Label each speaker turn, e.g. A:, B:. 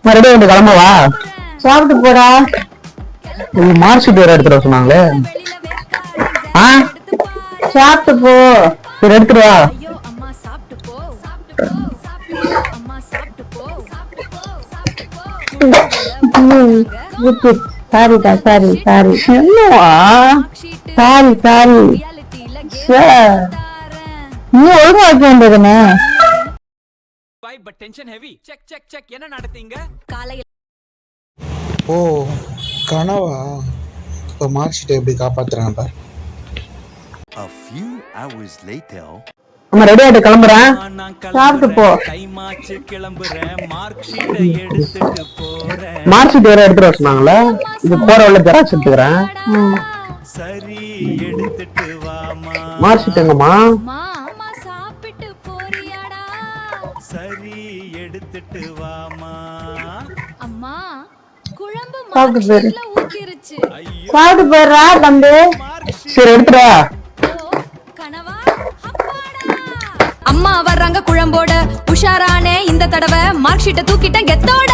A: மறுபடியும் வந்து கிளம்பவா?
B: சாப்பிட்டு போடா.
A: மார்க் ஷீட் வேற எடுத்துட்டு வர சொன்னாங்களே. ஆ
B: சாப்பிட்டு போ.
A: சரி எடுத்துட்டு வா.
B: சாரிடா, சாரி சாரி.
A: என்னவா?
B: Sorry sorry. நீ ஒழுங்கா வைக்க வேண்டியதுன்னு.
C: ஓ கனவா? இப்போ மார்க் ஷீட்டை எப்படி காப்பாத்துறாங்க பாரு.
D: A few hours later.
A: நம்ம ரெடி ஆயிட்டு கிளம்புறேன்.
B: சாப்பிட்டு போ.
A: மார்க் ஷீட் வேற எடுத்துட்டு வர சொன்னாங்களே. இது போற வழியில ஜெராக்ஸ் எடுத்துக்கிறேன். மார்க் ஷீட் எங்கம்மா?
B: சாப்பிட்டு போயிரு. சாப்பிட்டு போயிடுறா தம்பி.
A: சரி எடுத்துட்டு வா.
E: அம்மா வர்றாங்க குழம்போட, உஷாரானே இந்த தடவை மார்க் ஷீட்டை தூக்கிட்டேன் கெத்தோட.